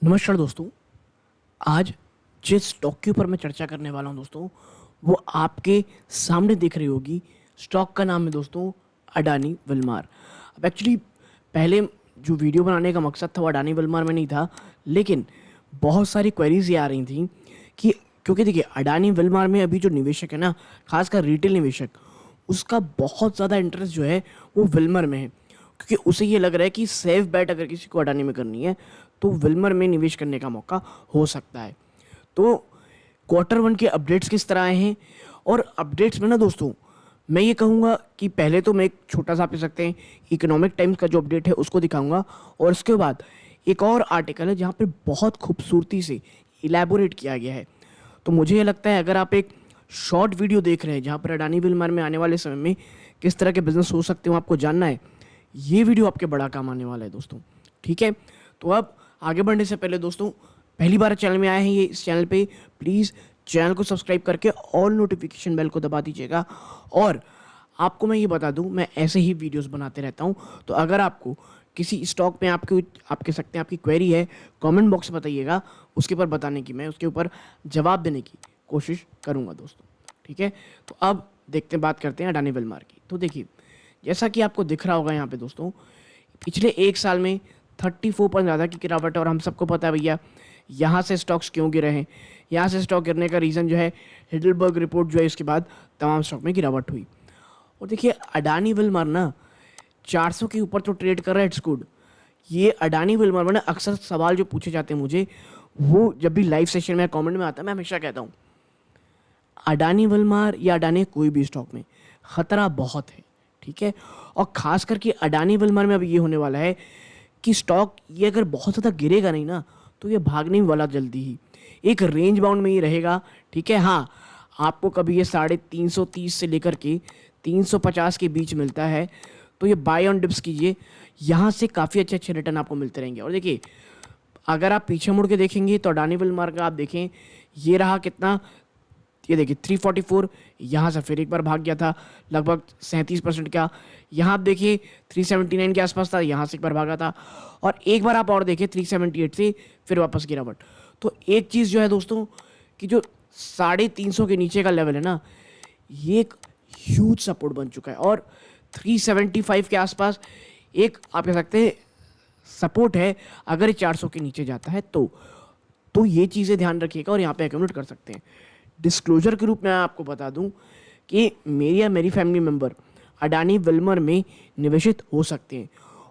नमस्कार दोस्तों। आज जिस स्टॉक के ऊपर मैं चर्चा करने वाला हूं दोस्तों, वो आपके सामने दिख रही होगी। स्टॉक का नाम है दोस्तों अडानी विल्मार। अब एक्चुअली पहले जो वीडियो बनाने का मकसद था वो अडानी विल्मार में नहीं था, लेकिन बहुत सारी क्वेरीज ये आ रही थी कि क्योंकि देखिए अडानी विल्मार में अभी जो निवेशक है ना, खासकर रिटेल निवेशक, उसका बहुत ज़्यादा इंटरेस्ट जो है वो विल्मर में है, क्योंकि उसे ये लग रहा है कि सेफ बैट अगर किसी को अडानी में करनी है तो विल्मर में निवेश करने का मौका हो सकता है। तो क्वार्टर वन के अपडेट्स किस तरह आए हैं, और अपडेट्स में ना दोस्तों मैं ये कहूँगा कि पहले तो मैं एक छोटा सा आप कह सकते हैं इकोनॉमिक टाइम्स का जो अपडेट है उसको दिखाऊंगा, और उसके बाद एक और आर्टिकल है जहाँ पे बहुत खूबसूरती से इलेबोरेट किया गया है। तो मुझे ये लगता है अगर आप एक शॉर्ट वीडियो देख रहे हैं जहाँ पर अडानी विल्मर में आने वाले समय में किस तरह के बिजनेस हो सकते हो आपको जानना है, ये वीडियो आपके बड़ा काम आने वाला है दोस्तों। ठीक है, तो अब आगे बढ़ने से पहले दोस्तों, पहली बार चैनल में आए हैं ये इस चैनल पे, प्लीज़ चैनल को सब्सक्राइब करके ऑल नोटिफिकेशन बेल को दबा दीजिएगा। और आपको मैं ये बता दूं, मैं ऐसे ही वीडियोस बनाते रहता हूं, तो अगर आपको किसी स्टॉक में आपके आप कह सकते हैं आपकी क्वेरी है, कमेंट बॉक्स में बताइएगा, उसके ऊपर बताने की, मैं उसके ऊपर जवाब देने की कोशिश करूँगा दोस्तों। ठीक है, तो अब देखते हैं, बात करते हैं अडानी विल्मार की। तो देखिए, जैसा कि आपको दिख रहा होगा यहाँ पे दोस्तों, पिछले एक साल में 34% ज़्यादा की गिरावट है। और हम सबको पता है भैया यहाँ से स्टॉक्स क्यों गिरे हैं। यहाँ से स्टॉक गिरने का रीज़न जो है हिडलबर्ग रिपोर्ट जो है, इसके बाद तमाम स्टॉक में गिरावट हुई। और देखिए अडानी विल्मर ना 400 के ऊपर तो ट्रेड कर रहा है, इट्स गुड। ये अडानी विल्मर में ना अक्सर सवाल जो पूछे जाते हैं मुझे, वो जब भी लाइव सेशन में कमेंट में आता है, मैं हमेशा कहता हूँ अडानी विल्मर या अडानी कोई भी स्टॉक में ख़तरा बहुत है। ठीक है, और ख़ास करके अडानी विल्मर में अब ये होने वाला है कि स्टॉक ये अगर बहुत ज़्यादा गिरेगा नहीं ना, तो ये भागने वाला जल्दी ही एक रेंज बाउंड में ही रहेगा। ठीक है, हाँ, आपको कभी ये 330 से लेकर के 350 के बीच मिलता है, तो ये बाय ऑन डिप्स कीजिए, यहाँ से काफ़ी अच्छे अच्छे रिटर्न आपको मिलते रहेंगे। और देखिए अगर आप पीछे मुड़ के देखेंगे तो अडानी विल्मर का आप देखें, ये रहा कितना, ये देखिए 344, यहाँ से फिर एक बार भाग गया था लगभग 37% का। यहाँ आप देखिए 379 के आसपास था, यहाँ से एक बार भागा था, और एक बार आप और देखिए 378 से फिर वापस गिरावट। तो एक चीज़ जो है दोस्तों कि जो 350 के नीचे का लेवल है ना, ये एक ह्यूज सपोर्ट बन चुका है, और 375 के आसपास एक आप कह सकते हैं सपोर्ट है। अगर ये 400 के नीचे जाता है तो ये चीज़ें ध्यान रखिएगा और यहाँ पे अकोमोडेट कर सकते हैं। डिस्क्लोजर के रूप में आपको बता दूं कि मेरी या मेरी फैमिली मेम्बर अडानी विल्मर में निवेशित हो सकते हैं।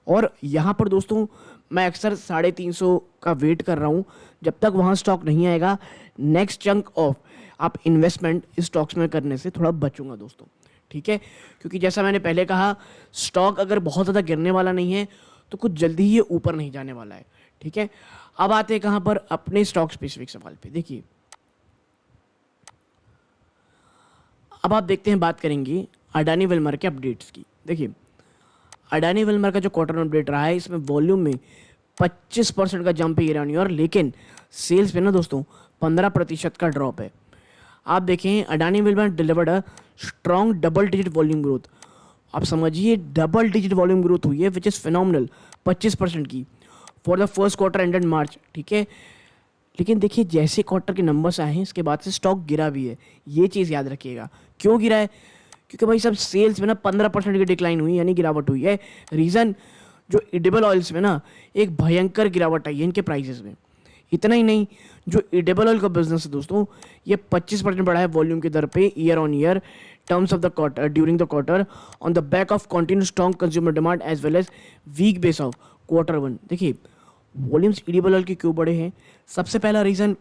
और यहाँ पर दोस्तों मैं अक्सर 350 का वेट कर रहा हूँ, जब तक वहाँ स्टॉक नहीं आएगा नेक्स्ट चंक ऑफ आप इन्वेस्टमेंट इस स्टॉक्स में करने से थोड़ा बचूंगा दोस्तों। ठीक है, क्योंकि जैसा मैंने पहले कहा, स्टॉक अगर बहुत ज़्यादा गिरने वाला नहीं है तो कुछ जल्दी ही ये ऊपर नहीं जाने वाला है। ठीक है, अब आते हैं कहाँ पर, अपने स्टॉक स्पेसिफिक सवाल पे। देखिए अब आप देखते हैं, बात करेंगे अडानी विल्मर के अपडेट्स की। देखिए अडानी विल्मर का जो क्वार्टर अपडेट रहा है, इसमें वॉल्यूम में 25% का जंप है ईयर ऑन, लेकिन सेल्स पे ना दोस्तों 15% का ड्रॉप है। आप देखें Adani Wilmer delivered a strong double digit volume growth. आप समझिए डबल डिजिट वॉल्यूम ग्रोथ हुई है, विच इज़ फिनोमिनल, 25% की for the first quarter ended March. ठीक है, लेकिन देखिए जैसे क्वार्टर के नंबर्स आए हैं इसके बाद से स्टॉक गिरा भी है, ये चीज़ याद रखिएगा। क्यों गिरा है? क्योंकि भाई सब सेल्स में ना 15% की डिक्लाइन हुई, यानी गिरावट हुई है। रीज़न जो एडिबल ऑयल्स में ना एक भयंकर गिरावट आई है इनके प्राइसेस में। इतना ही नहीं, जो एडिबल ऑयल का बिजनेस है दोस्तों, ये 25% बढ़ा है वॉल्यूम की दर पे year on year terms of the quarter during the quarter on the back of continue strong consumer demand as well as weak base of quarter one. देखिए वॉल्यूम्स एडिबल ऑयल के क्यों बढ़े हैं? सबसे पहला रीज़न,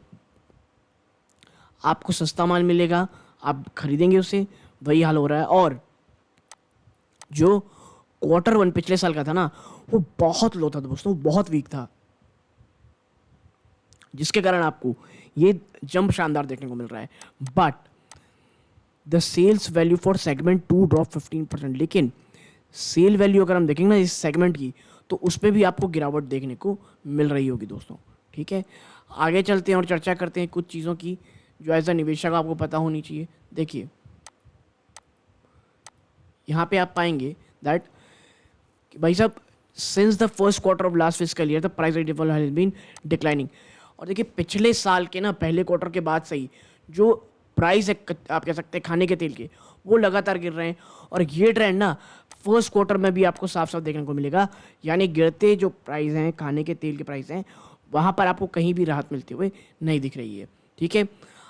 आपको सस्ता माल मिलेगा, आप खरीदेंगे उससे, वही हाल हो रहा है। और जो क्वार्टर वन पिछले साल का था ना, वो बहुत लो था दोस्तों, बहुत वीक था, जिसके कारण आपको ये जंप शानदार देखने को मिल रहा है। But the sales value for segment 2 drop 15%। लेकिन सेल वैल्यू अगर हम देखेंगे ना इस सेगमेंट की, तो उस पर भी आपको गिरावट देखने को मिल रही होगी दोस्तों। ठीक है, आगे चलते हैं और चर्चा करते हैं कुछ चीज़ों की जो एज अ निवेशक आपको पता होनी चाहिए। देखिए यहाँ पे आप पाएंगे दैट भाई साहब since the first quarter of last fiscal year the price level has been declining. और देखिए पिछले साल के ना पहले क्वार्टर के बाद से ही जो प्राइस है आप कह सकते हैं खाने के तेल के, वो लगातार गिर रहे हैं। और ये ट्रेंड ना फर्स्ट क्वार्टर में भी आपको साफ साफ देखने को मिलेगा, यानी गिरते जो प्राइस हैं खाने के तेल के प्राइस हैं वहाँ पर आपको कहीं भी राहत मिलते हुए नहीं दिख रही है। ठीक है,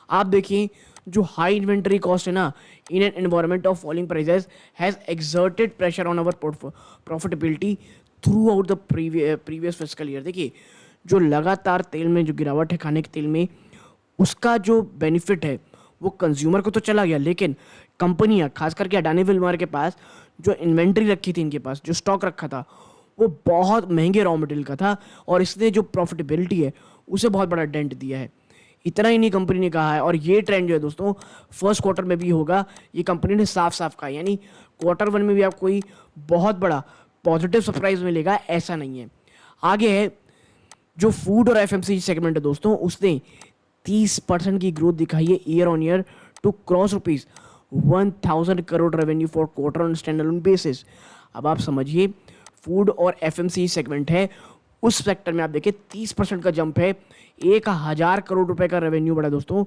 आप देखिए जो हाई इन्वेंट्री कॉस्ट है ना in an environment of falling prices has exerted pressure on our profitability throughout the previous fiscal year. देखिए जो लगातार तेल में जो गिरावट है खाने के तेल में, उसका जो बेनिफिट है वो कंज्यूमर को तो चला गया, लेकिन कंपनियां खास करके अडानी विल्मर के पास जो इन्वेंट्री रखी थी, इनके पास जो स्टॉक रखा था वो बहुत महंगे रॉ मटेरियल का था और इसने जो प्रॉफिटेबिलिटी है उसे बहुत बड़ा डेंट दिया है। इतना ही नहीं कंपनी ने कहा है, और ये ट्रेंड जो है दोस्तों फर्स्ट क्वार्टर में भी होगा, ये कंपनी ने साफ साफ कहा, यानी क्वार्टर वन में भी आपको कोई बहुत बड़ा पॉजिटिव सरप्राइज मिलेगा ऐसा नहीं है। आगे है जो फूड और एफएमसीजी सेगमेंट है दोस्तों, उसने 30% की ग्रोथ दिखाई है year on year to cross ₹1000 crore revenue for quarter on standalone basis. अब आप समझिए फूड और एफएमसीजी सेगमेंट है, उस सेक्टर में आप देखिए 30% का जंप है, 1000 करोड़ रुपए का रेवेन्यू बढ़ा दोस्तों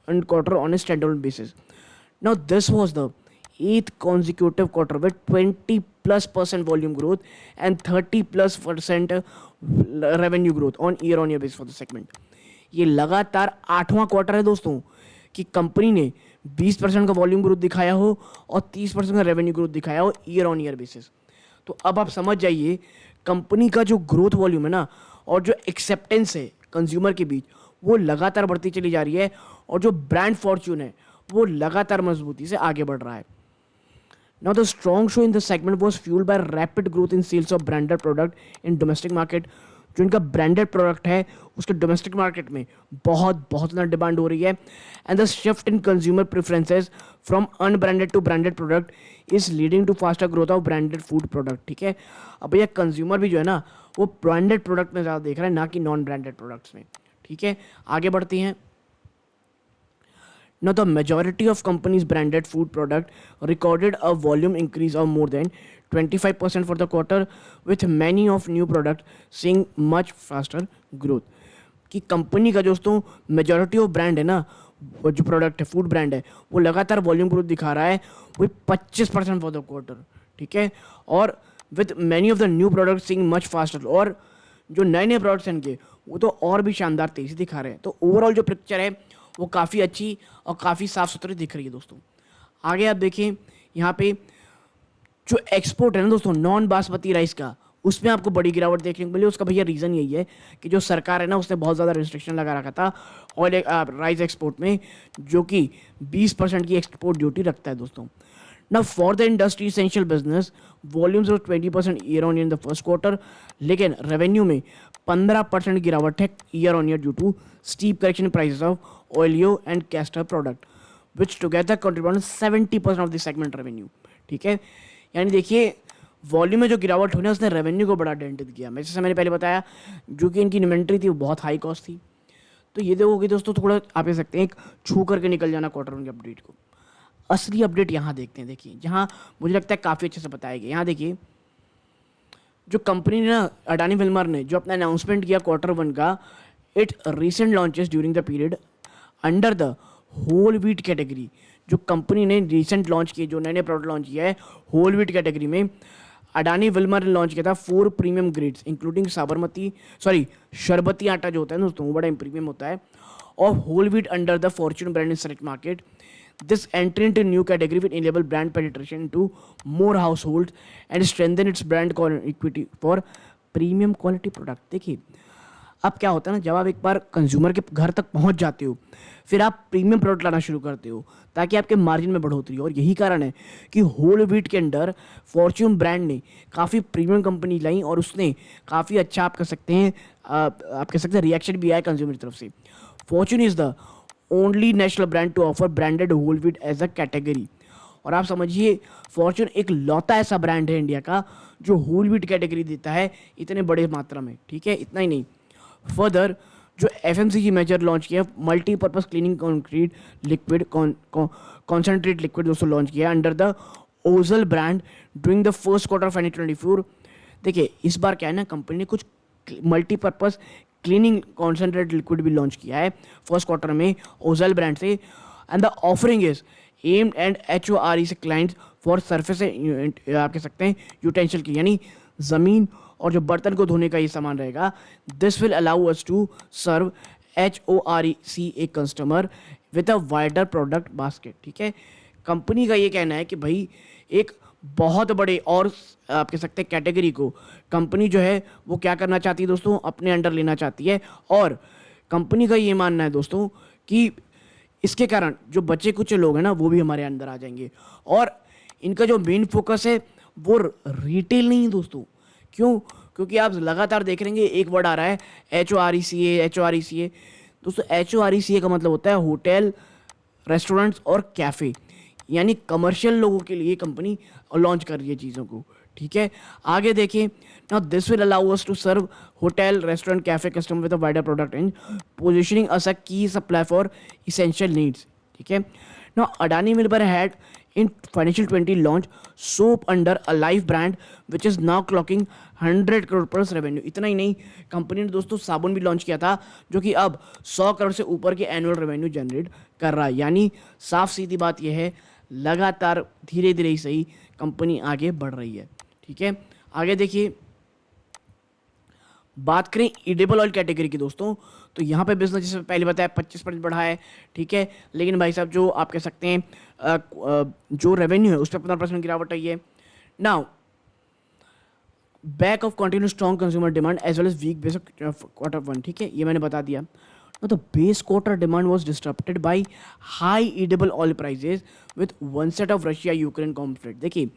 on quarter on standalone basis. Now this was the 8th consecutive quarter with 20+% volume growth and 30+% revenue growth on year-on-year basis for the segment। ये लगातार 8वां क्वार्टर है दोस्तों कि कंपनी ने 20% का वॉल्यूम ग्रोथ दिखाया हो और 30% का रेवेन्यू ग्रोथ दिखाया हो ईयर ऑन ईयर बेसिस। तो अब आप समझ जाइए कंपनी का जो ग्रोथ वॉल्यूम है ना और जो एक्सेप्टेंस है कंज्यूमर के बीच वो लगातार बढ़ती चली जा रही है, और जो ब्रांड फॉर्च्यून है वो लगातार मजबूती से आगे बढ़ रहा है। Now the strong show in the segment was fueled by rapid growth in sales of branded product in domestic market। जो इनका ब्रांडेड प्रोडक्ट है उसके डोमेस्टिक मार्केट में बहुत ज़्यादा डिमांड हो रही है, and the shift in consumer preferences from unbranded to branded product is leading to faster growth of branded food product. ठीक है, अब भैया कंज्यूमर भी जो है ना वो ब्रांडेड प्रोडक्ट में ज़्यादा देख रहा है, ना कि नॉन ब्रांडेड प्रोडक्ट्स में। ठीक है, आगे बढ़ती हैं। Now the majority of companies' branded food product recorded a volume increase of more than 25% for the quarter, with many of new products seeing much faster growth। कि कंपनी का दोस्तों majority of brand है ना, वो जो product है food brand है वो लगातार वॉल्यूम ग्रोथ दिखा रहा है विथ 25% फॉर द क्वार्टर। ठीक है, और with many of the new product seeing much faster, और जो नए नए प्रोडक्ट्स हैं इनके वो तो और भी शानदार तेजी दिखा रहे हैं। तो ओवरऑल जो पिक्चर है वो काफ़ी अच्छी और काफ़ी साफ़ सुथरी दिख रही है दोस्तों। आगे आप देखें यहाँ पे जो एक्सपोर्ट है ना दोस्तों नॉन बासमती राइस का, उसमें आपको बड़ी गिरावट देखने को मिली। उसका भैया रीज़न यही है कि जो सरकार है ना उसने बहुत ज़्यादा रिस्ट्रिक्शन लगा रखा था ऑयल राइस एक्सपोर्ट में, जो कि 20% की एक्सपोर्ट ड्यूटी रखता है दोस्तों। Now for the industry essential business, volumes were 20% year on year in the first quarter, लेकिन रेवेन्यू में 15% गिरावट है year on year due to steep correction in prices of oleo and castor product which together contribute 70% of the segment revenue. ठीक है, यानी देखिए volume में जो गिरावट हुई ना उसने रेवेन्यू को बड़ा डेंट किया। जैसे मैंने पहले बताया जो कि इनकी इन्वेंट्री थी वो बहुत हाई कॉस्ट थी। तो ये देखोगे दोस्तों थोड़ा आप कह सकते हैं एक छू करके निकल जाना क्वार्टर वन की अपडेट को। असली अपडेट यहाँ देखते हैं, देखिए जहाँ मुझे लगता है काफ़ी अच्छे से बताया गया। यहाँ देखिए जो कंपनी ने ना अडानी विल्मर ने जो अपना अनाउंसमेंट किया क्वार्टर वन का, it recent launches during the period under the whole wheat category. जो कंपनी ने रिसेंट लॉन्च किए जो नए नए प्रोडक्ट लॉन्च किया है होल व्हीट कैटेगरी में, अडानी विल्मर ने लॉन्च किया था 4 प्रीमियम ग्रेड्स इंक्लूडिंग शरबती आटा जो होता है दोस्तों वो बड़ा प्रीमियम होता है, और whole wheat under the Fortune brand in select market. This entry into new category will enable brand penetration into more households and strengthen its brand equity for premium quality product। देखिए अब क्या होता है ना, जब आप एक बार कंज्यूमर के घर तक पहुंच जाते हो फिर आप प्रीमियम प्रोडक्ट लाना शुरू करते हो ताकि आपके मार्जिन में बढ़ोतरी हो। और यही कारण है कि होल व्हीट के अंदर फॉर्च्यून ब्रांड ने काफ़ी प्रीमियम कंपनी लाई और उसने काफ़ी अच्छा आप कह सकते हैं रिएक्शन भी आया कंज्यूमर की तरफ से। Fortune is the only national brand to offer branded whole wheat as a category. और आप समझिए फॉर्च्यून एक लौता ऐसा ब्रांड है इंडिया का जो होल व्हीट कैटेगरी देता है इतने बड़े मात्रा में। ठीक है, इतना ही नहीं, फर्दर जो एफएमसीजी मेजर लॉन्च किया multipurpose cleaning concrete liquid concentrate liquid दोस्तों लॉन्च किया under the Ojal brand during the first quarter of 2024। देखिए इस बार क्या है ना, कंपनी ने कुछ मल्टीपर्पज़ क्लीनिंग कॉन्सेंट्रेट लिक्विड भी लॉन्च किया है फर्स्ट क्वार्टर में ओजेल ब्रांड से, and the offering is aimed and HORE से क्लाइंट्स फॉर सरफेस आप कह सकते हैं यूटेंशियल की, यानी ज़मीन और जो बर्तन को धोने का ये सामान रहेगा. This will allow us to serve HOREC a customer with a wider product basket. ठीक है, कंपनी का ये कहना है कि भाई एक बहुत बड़े और आप कह सकते हैं कैटेगरी को कंपनी जो है वो क्या करना चाहती है दोस्तों, अपने अंडर लेना चाहती है. और कंपनी का ये मानना है दोस्तों कि इसके कारण जो बचे कुछ लोग हैं ना वो भी हमारे अंदर आ जाएंगे. और इनका जो मेन फोकस है वो रिटेल नहीं है दोस्तों. क्यों? क्योंकि आप लगातार देख रहेंगे एक वर्ड आ रहा है HORECA. दोस्तों HORECA का मतलब होता है होटल, रेस्टोरेंट्स और कैफ़े, यानी कमर्शियल लोगों के लिए कंपनी लॉन्च कर रही है चीज़ों को. ठीक है, आगे देखिए. Now this will allow us to serve hotel, restaurant, cafe customer with a wider product range, positioning us a key supply for essential needs. ठीक है, now Adani Wilmar had in financial 20 launch soap under a life brand which is now clocking 100 crore plus revenue. इतना ही नहीं, company ने दोस्तों साबुन भी launch किया था जो कि अब 100 करोड़ से ऊपर के एनुअल रेवेन्यू जनरेट कर रहा है. यानी साफ सीधी बात यह है, लगातार धीरे धीरे ही सही कंपनी आगे बढ़ रही है. ठीक है, आगे देखिए. बात करें एडिबल ऑयल कैटेगरी की दोस्तों, तो यहाँ पे बिजनेस जैसे पहले बताया 25% बढ़ा है. ठीक है, लेकिन भाई साहब जो आप कह सकते हैं जो रेवेन्यू है उस पर 15% गिरावट आई है. Now back of continue strong consumer demand as well as weak base of quarter one. ठीक है, ये मैंने बता दिया. तो base quarter demand was disrupted by high edible oil prices with one set of Russia Ukraine conflict. देखिए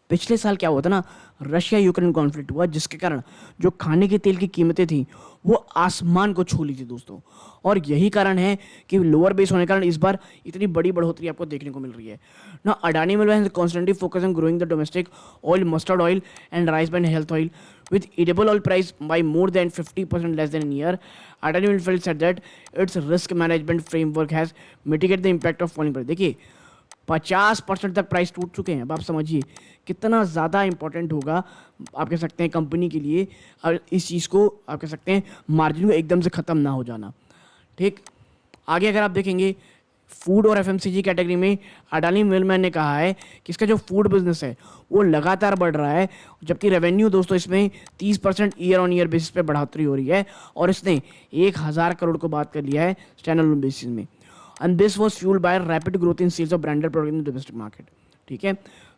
पिछले साल क्या हुआ था ना, रशिया यूक्रेन कॉन्फ्लिक्ट हुआ जिसके कारण जो खाने के तेल की कीमतें थी वो आसमान को छू ली थी दोस्तों. और यही कारण है कि लोअर बेस होने के कारण इस बार इतनी बड़ी बढ़ोतरी आपको देखने को मिल रही है ना. Adani Wilmar has constantly focus on growing the domestic oil, mustard oil and rice brand health oil with edible oil price by more than 50% less than a year. Adani Milfeld said that its risk management framework has mitigated the impact of falling price. देखिए 50% तक price टूट चुके हैं. अब आप समझिए कितना ज़्यादा इंपॉर्टेंट होगा आप कह सकते हैं कंपनी के लिए और इस चीज़ को आप कह सकते हैं मार्जिन को एकदम से ख़त्म ना हो जाना. ठीक, आगे अगर आप देखेंगे फूड और FMCG कैटेगरी में अडानी मिलमैन ने कहा है कि इसका जो फूड बिजनेस है वो लगातार बढ़ रहा है, जबकि रेवेन्यू दोस्तों इसमें 30% ईयर ऑन ईयर बेसिस पे बढ़ोतरी हो रही है और इसने 1000 करोड़ को बात कर लिया है स्टैंडअलोन बेसिस में. And this was fuelled by rapid growth in sales of branded product in domestic market. ठीक है,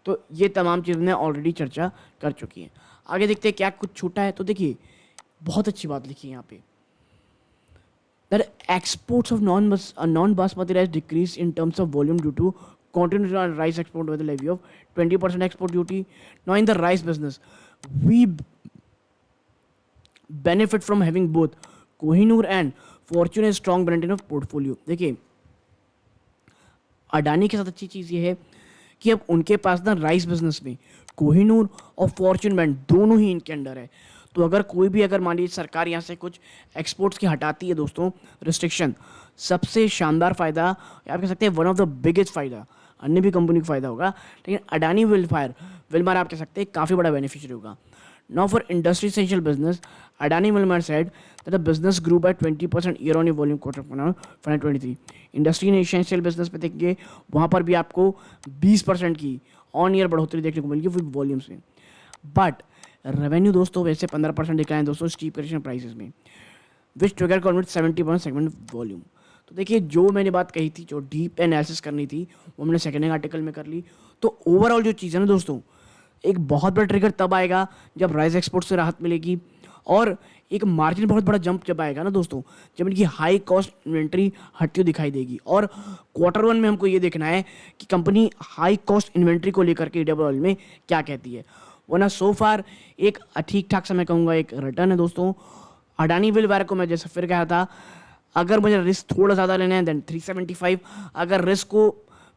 तो ये तमाम चीज़ें ने ऑलरेडी चर्चा कर चुकी हैं. आगे देखते हैं क्या कुछ छूटा है. तो देखिए बहुत अच्छी बात लिखी है यहाँ पे, that exports of non-basmati rice decreased in terms of volume due to continued rice export with a levy of 20% export duty. Now in the rice business, we benefit from having both Kohinoor and Fortune a strong brand in our portfolio. देखिए अडानी के साथ अच्छी चीज़ ये है कि अब उनके पास ना राइस बिजनेस में कोहिनूर और फॉर्च्यून ब्रांड दोनों ही इनके अंडर है. तो अगर कोई भी अगर मान लीजिए सरकार यहाँ से कुछ एक्सपोर्ट्स की हटाती है दोस्तों रिस्ट्रिक्शन, सबसे शानदार फ़ायदा आप कह सकते हैं वन ऑफ द बिगेस्ट फ़ायदा अन्य भी कंपनी को फ़ायदा होगा, लेकिन अडानी विलमार आप कह सकते हैं काफ़ी बड़ा बेनिफिशियरी होगा. Now for industry essential business Adani Wilmar said that the business grew by 20% year on year volume quarter 2023. Industry in essential business पे देखेंगे वहाँ पर भी आपको 20% की ऑन ईयर बढ़ोतरी देखने को मिलेगी विद वॉल्यूम्स में. बट रेवेन्यू दोस्तों वैसे 15% डिक्लाइन दोस्तों स्टीप करेक्शन प्राइसेस में विच टुगेदर कॉन्वर्ट 70% सेगमेंट वॉल्यूम. तो देखिए जो मैंने बात कही थी, जो डीप एनालिसिस करनी थी वो मैंने सेकेंड आर्टिकल में कर ली. तो ओवरऑल जो चीज़ है ना दोस्तों, एक बहुत बड़ा ट्रिगर तब आएगा जब राइस एक्सपोर्ट से राहत मिलेगी और एक मार्जिन बहुत बड़ा जंप जब आएगा ना दोस्तों, जब इनकी हाई कॉस्ट इन्वेंट्री हटती हुई दिखाई देगी. और क्वार्टर वन में हमको ये देखना है कि कंपनी हाई कॉस्ट इन्वेंट्री को लेकर के एडिबल ऑयल में क्या कहती है. वरना सो फार एक ठीक ठाक समय कहूँगा एक रिटर्न है दोस्तों. अडानी विलमार को मैं जैसे फिर कहा था, अगर मुझे रिस्क थोड़ा ज़्यादा लेना है देन 375, अगर रिस्क को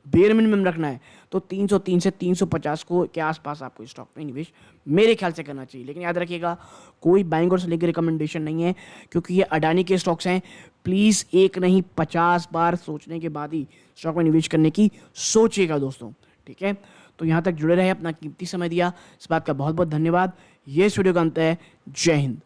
बेयर मिनिमम रखना है तो 303 से 350 को के आसपास आपको स्टॉक में निवेश मेरे ख्याल से करना चाहिए. लेकिन याद रखिएगा कोई बाइंग और सेलिंग की रिकमेंडेशन नहीं है क्योंकि ये अडानी के स्टॉक्स हैं. प्लीज़ एक नहीं 50 बार सोचने के बाद ही स्टॉक में निवेश करने की सोचिएगा दोस्तों. ठीक है, तो यहाँ तक जुड़े रहे, अपना कीमती समय दिया, इस बात का बहुत बहुत धन्यवाद. ये इस वीडियो का अंत है। जय हिंद।